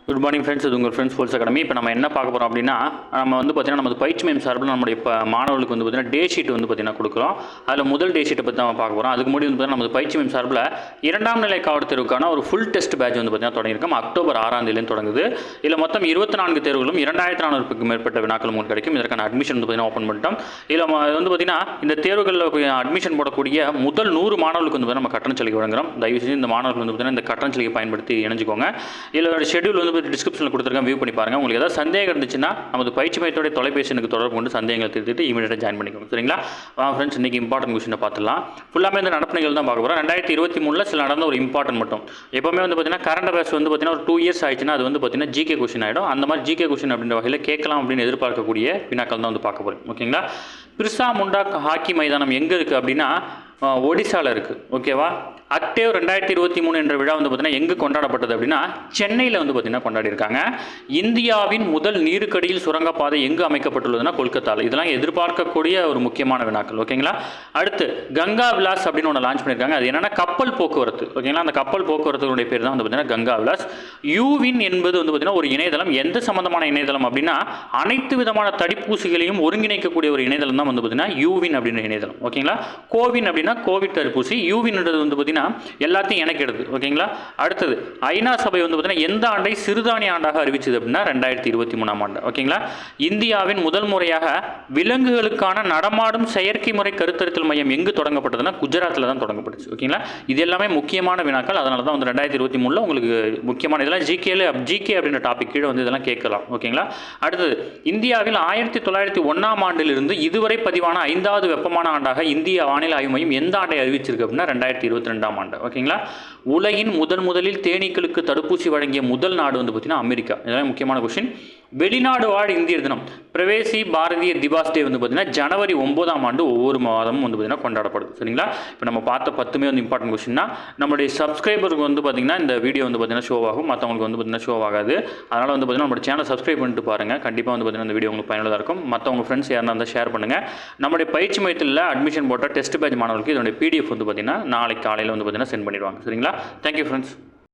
Good morning friends. இது உங்கள் friends sports academy. இப்போ நம்ம என்ன பார்க்க போகிறோம் அப்படின்னா, நம்ம பார்த்தீங்கன்னா நமது பயிற்சி மையம் சார்பில் நம்முடைய மாணவர்களுக்கு பார்த்தீங்கன்னா டே ஷீட் பார்த்தீங்கன்னா கொடுக்குறோம். அதில் முதல் டே ஷீட்டை பற்றி நம்ம பார்க்க போகிறோம். அதுக்கு முன்னாடி பார்த்தீங்கன்னா நமது பயிற்சி மையம் சார்பில் 2ஆம் நிலை காவல் தேர்வுக்கான ஒரு ஃபுல் டெஸ்ட் பேட்ச் பார்த்தீங்கன்னா தொடங்கியிருக்கோம். அக்டோபர் 6ஆம் தேதியிலேருந்து தொடங்குது. இதில் மொத்தம் 24 தேர்வுகளும் 2400க்கும் மேற்பட்ட வினாக்கள் உங்களுக்கு கிடைக்கும். இதற்கான அட்மிஷன் பார்த்தீங்கன்னா ஓப்பன் பண்ணிட்டோம். இதில் பார்த்தீங்கன்னா இந்த தேர்வுகளில் அட்மிஷன் போடக்கூடிய முதல் 100 மாணவர்களுக்கு நம்ம கட்டண சலுகை வழங்குறோம். தயவு செஞ்சு இந்த மாணவர்கள் பார்த்தீங்கன்னா இந்த கட்டண சலுகை பயன்படுத்தி இணைஞ்சுக்கோங்க. இதில் ஷெட்யூல் டிஸ்கிரிப்ஷனில் கொடுத்துருக்கேன், வியூ பண்ணி பாருங்கள். உங்களுக்கு ஏதாவது சந்தேகம் இருந்துச்சுன்னா நமது பயிற்சி மையத்தோட தொலைபேசி எனக்கு தொடர்பு கொண்டு சந்தேகங்கள் திருத்திட்டு இமீடியட்டாக ஜாயின் பண்ணிக்கோங்க. சரிங்களா? ஃப்ரெண்ட்ஸ், இன்றைக்கி இம்பார்ட்டன்ட் கொஸ்டினை பார்த்துலாம். ஃபுல்லாமே இந்த நடப்புகள் தான் பார்க்க போகிறோம். 2023 சில நடந்த ஒரு இம்பார்ட்டன்ட் மட்டும். எப்போவுமே பார்த்தீங்கன்னா கரண்ட் அஃபேர்ஸ் பார்த்தீங்கன்னா ஒரு 2 இயர்ஸ் ஆயிடுச்சுன்னா அது பார்த்தீங்கன்னா ஜிகே கொஸ்டின் ஆகிடும். அந்த மாதிரி ஜிகே கொஸ்டின் அப்படின்ற வகையில் கேட்கலாம் அப்படின்னு எதிர்பார்க்கக்கூடிய வினாக்கள் தான் பார்க்க போகிறோம். ஓகேங்களா? பிர்சா முண்டா ஹாக்கி மைதானம் எங்கே இருக்குது அப்படின்னா ஒடிசாவில் இருக்குது. ஓகேவா? அக்டேவ் 2023 என்ற விழா பார்த்தீங்கன்னா எங்கே கொண்டாடப்பட்டது அப்படின்னா சென்னையில் பார்த்தீங்கன்னா கொண்டாடிருக்காங்க. இந்தியாவின் முதல் நீருக்கடியில் சுரங்கப்பாதை எங்கு அமைக்கப்பட்டுள்ளதுன்னா கொல்கத்தாவில். இதெல்லாம் எதிர்பார்க்கக்கூடிய ஒரு முக்கியமான வினாக்கள். ஓகேங்களா? அடுத்து கங்கா விலாஸ் அப்படின்னு ஒன்று லான்ச் பண்ணியிருக்காங்க. அது என்னென்னா கப்பல் போக்குவரத்து. ஓகேங்களா? அந்த கப்பல் போக்குவரத்துடைய பேர் தான் பார்த்தீங்கன்னா கங்கா விலாஸ். யூவின் என்பது பார்த்தீங்கன்னா ஒரு இணையதளம். எந்த சம்பந்தமான இணையதளம் அப்படின்னா அனைத்து விதமான தடுப்பூசிகளையும் ஒருங்கிணைக்கக்கூடிய ஒரு இணையதளம் தான் பார்த்தீங்கன்னா யூவின் அப்படின்ற இணையதளம். ஓகேங்களா? கோவின் அப்படின்னா கோவிட் தடுப்பூசி. யூவின்ன்றது பார்த்தீங்கன்னா எல்லாத்தையும் இணைக்கிறது. ஓகேங்களா? அடுத்தது ஐநா சபை பார்த்தீங்கன்னா எந்த ஆண்டை சிறுதானிய ஆண்டாக அறிவிச்சது அப்படின்னா 2023ஆம் ஆண்டு. ஓகேங்களா? இந்தியாவின் முதல் முறையாக விலங்குகளுக்கான நடமாடும் செயற்கை முறை கருத்தரித்தல் மையம் எங்கு தொடங்கப்பட்டதுன்னா குஜராத்தில் தான் தொடங்கப்பட்டுச்சு. ஓகேங்களா? இது எல்லாமே முக்கியமான வினாக்கள். அதனால தான் 2023 உங்களுக்கு முக்கியமான இதெல்லாம் ஜிகே அப்படின்ற டாபிக் கீழே இதெல்லாம் கேட்கலாம். ஓகேங்களா? அடுத்தது இந்தியாவில் 1901ஆம் ஆண்டிலிருந்து இதுவரை பதிவான 5வது வெப்பமான ஆண்டாக இந்திய வானிலை ஆய்வு மையம் எந்த ஆண்டை அறிவிச்சிருக்கு அப்படின்னா 2022ஆம் ஆண்டு. ஓகேங்களா? உலகின் முதலில் தேனீக்களுக்கு தடுப்பூசி வழங்கிய முதல் நாடு பார்த்தீங்கன்னா அமெரிக்கா. இதெல்லாம் முக்கியமான கொஸ்டின். வெளிநாடு வாழ் இந்தியர் தினம் பிரவேசி பாரதிய திவாஸ் டே பார்த்தீங்கன்னா ஜனவரி 9ஆம் ஆண்டு ஒவ்வொரு மாதமும் பார்த்தீங்கன்னா கொண்டாடப்படுது. சரிங்களா? இப்போ நம்ம பார்த்த 10மே இம்பார்ட்டன்ட் கொஸ்டின் தான். நம்மளுடைய சப்ஸ்கிரைபருக்கு பார்த்தீங்கன்னா இந்த வீடியோ பார்த்தீங்கன்னா ஷோ ஆகும், மற்றவங்களுக்கு பார்த்தீங்கன்னா ஷோ ஆகாது. அதனால் பார்த்தீங்கன்னா நம்ம சேனல் சப்ஸ்கிரைப் பண்ணிட்டு பாருங்கள். கண்டிப்பாக பார்த்தீங்கன்னா இந்த வீடியோ உங்களுக்கு பயனுள்ளதாக இருக்கும். மற்றவங்க ஃப்ரெண்ட்ஸ் யாருன்னா இருந்தால் ஷேர் பண்ணுங்கள். நம்முடைய பயிற்சி மையத்தில் அட்மிஷன் போட்ட டெஸ்ட் பேட்ச் மாணவர்களுக்கு இதனுடைய PDF பார்த்தீங்கன்னா நாளைக்கு காலையில் பார்த்தீங்கன்னா சென்ட் பண்ணிடுவாங்க. சரிங்களா? Thank you friends.